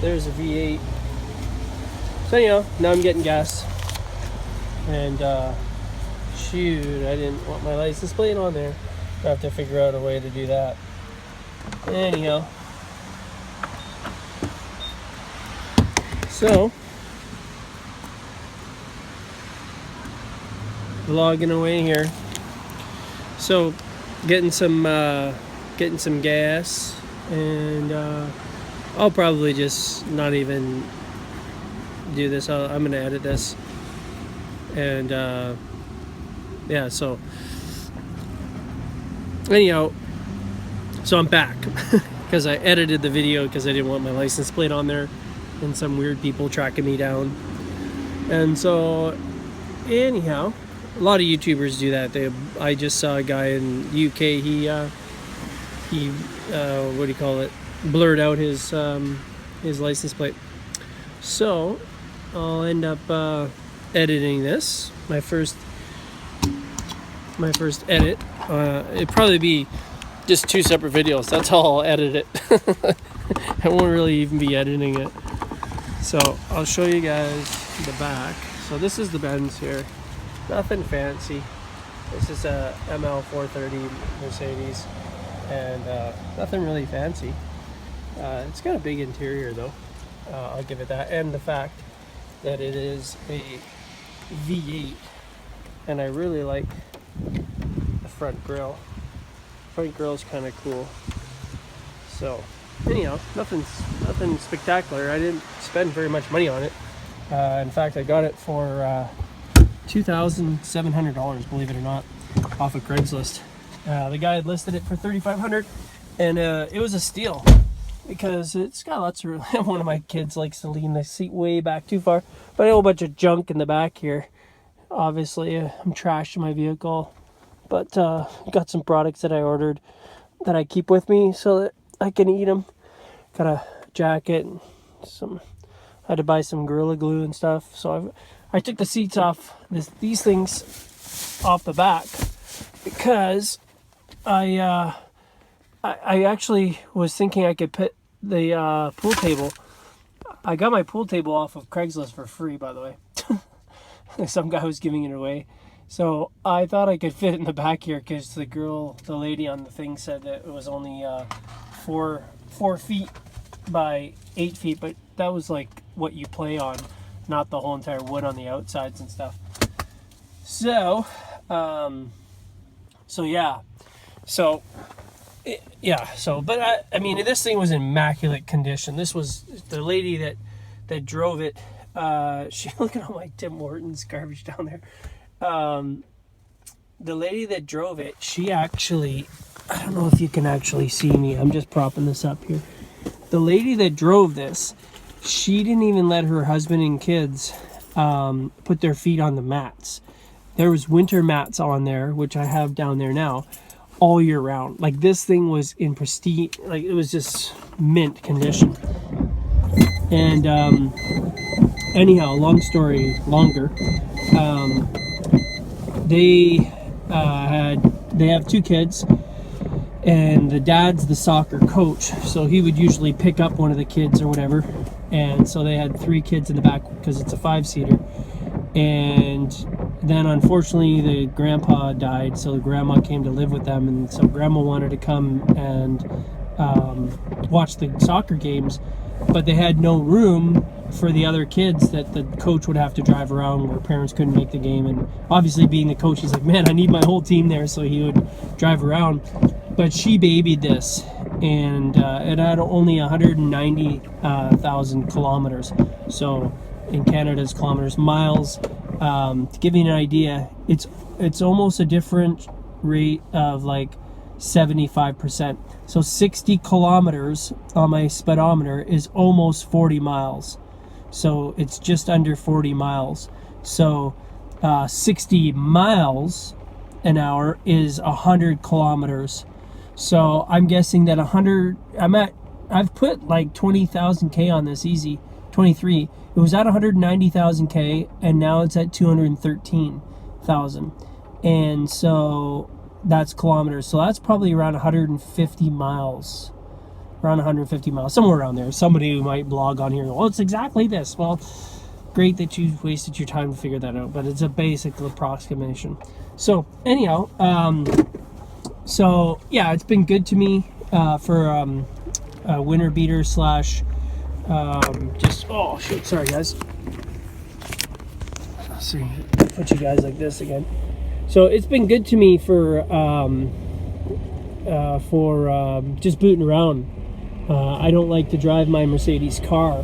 There's a V8. So anyhow, now I'm getting gas. And shoot, I didn't want my license plate on there. I have to figure out a way to do that. Anyhow. So, vlogging away here. So, getting some gas, and I'll probably just not even do this. I'm gonna edit this, and yeah. So, anyhow, so I'm back because I edited the video because I didn't want my license plate on there, and some weird people tracking me down, and so anyhow. A lot of YouTubers do that. I just saw a guy in UK. He what do you call it? Blurred out his license plate. So I'll end up editing this. My first edit. It'd probably be just 2 separate videos. That's how I'll edit it. I won't really even be editing it. So I'll show you guys the back. So this is the Benz here. Nothing fancy. This is a ML430 Mercedes, and nothing really fancy. It's got a big interior though. I'll give it that, and the fact that it is a V8, and I really like the front grille. Front grille is kind of cool. So anyhow, nothing spectacular. I didn't spend very much money on it. In fact, I got it for $2,700, believe it or not, off of Craigslist. The guy had listed it for $3,500, and it was a steal because it's got lots of room. One of my kids likes to lean the seat way back too far, but a whole bunch of junk in the back here. Obviously, I'm trashing my vehicle, but got some products that I ordered that I keep with me so that I can eat them. Got a jacket and some. I had to buy some Gorilla Glue and stuff, so I took the seats off, these things off the back, because I actually was thinking I could put the pool table. I got my pool table off of Craigslist for free, by the way. Some guy was giving it away. So I thought I could fit it in the back here because the lady on the thing said that it was only 4 feet by 8 feet, but that was like what you play on, not the whole entire wood on the outsides and stuff. So, but I mean, this thing was in immaculate condition. This was the lady that drove it. She, look at all my Tim Hortons garbage down there. The lady that drove it, she actually, I don't know if you can actually see me. I'm just propping this up here. The lady that drove this, she didn't even let her husband and kids put their feet on the mats. There was winter mats on there, which I have down there now, all year round. Like, this thing was in pristine, like it was just mint condition. And anyhow, long story longer, they have 2 kids. And the dad's the soccer coach, so he would usually pick up one of the kids or whatever. And so they had 3 kids in the back because it's a 5-seater. And then unfortunately the grandpa died, so the grandma came to live with them. And so grandma wanted to come and watch the soccer games, but they had no room for the other kids that the coach would have to drive around where parents couldn't make the game. And obviously being the coach, he's like, man, I need my whole team there, so he would drive around. But she babied this, and it had only 190,000 kilometers. So in Canada's kilometers, miles. To give you an idea, it's almost a different rate of like 75%. So 60 kilometers on my speedometer is almost 40 miles. So it's just under 40 miles. So 60 miles an hour is 100 kilometers. So I'm guessing that I've put like 20,000 K on this easy, 23. It was at 190,000 K, and now it's at 213,000. And so that's kilometers. So that's probably around 150 miles around 150 miles, somewhere around there. Somebody who might blog on here, well, it's exactly this. Well, great that you wasted your time to figure that out, but it's a basic approximation. So anyhow, so yeah, it's been good to me for a winter beater slash just, oh shoot, sorry guys. Let's see, put you guys like this again. So it's been good to me for just booting around. I don't like to drive my Mercedes car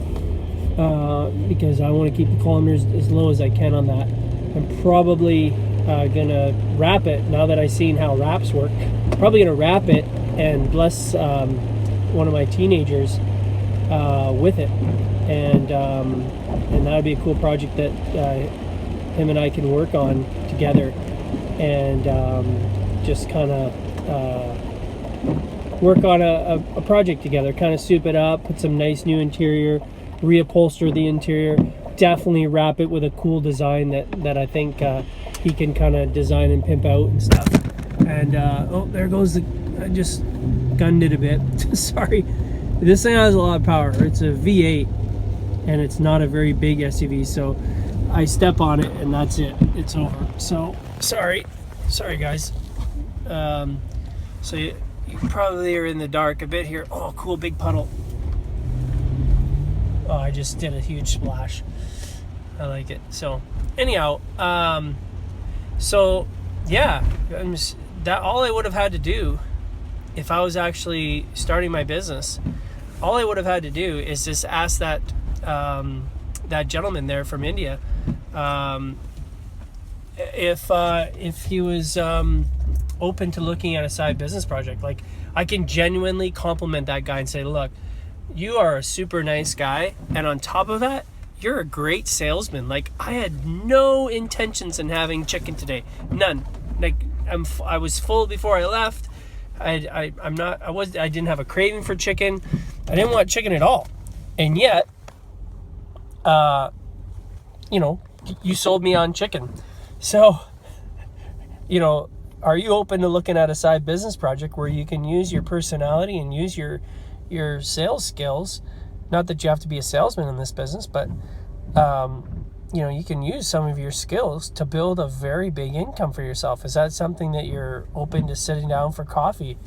because I want to keep the kilometers as low as I can on that. I'm probably gonna wrap it now that I've seen how wraps work. Probably gonna wrap it and bless one of my teenagers with it, and that would be a cool project that him and I can work on together, and just kind of work on a project together, kind of soup it up, put some nice new interior, reupholster the interior, definitely wrap it with a cool design that I think he can kind of design and pimp out and stuff. And oh, there goes I just gunned it a bit. Sorry. This thing has a lot of power. It's a V8 and it's not a very big SUV, so I step on it and that's it. It's over. So sorry guys. So you probably are in the dark a bit here. Oh, cool big puddle. Oh, I just did a huge splash. I like it. So anyhow, so yeah, that all I would have had to do if I was actually starting my business, all I would have had to do is just ask that that gentleman there from India if he was open to looking at a side business project. Like, I can genuinely compliment that guy and say, look, you are a super nice guy, and on top of that, you're a great salesman. Like, I had no intentions in having chicken today, none. Like, I was full before I left. I didn't have a craving for chicken. I didn't want chicken at all, and yet, you sold me on chicken. So, are you open to looking at a side business project where you can use your personality and use your sales skills? Not that you have to be a salesman in this business, but you can use some of your skills to build a very big income for yourself. Is that something that you're open to sitting down for coffee?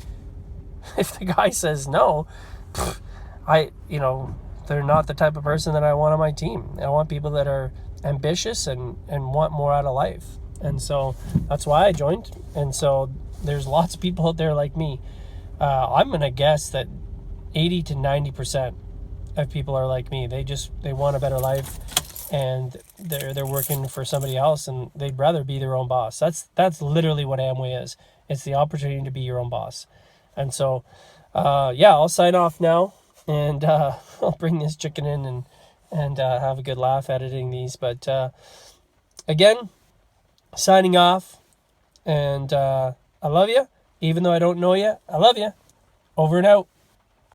If the guy says no, they're not the type of person that I want on my team. I want people that are ambitious and want more out of life. And so that's why I joined. And so there's lots of people out there like me. I'm going to guess that 80 to 90% of people are like me. They want a better life, and they're working for somebody else, and they'd rather be their own boss. That's literally what Amway is. It's the opportunity to be your own boss. And so, I'll sign off now, and I'll bring this chicken in and have a good laugh editing these. But again, signing off, and I love you. Even though I don't know you, I love you. Over and out.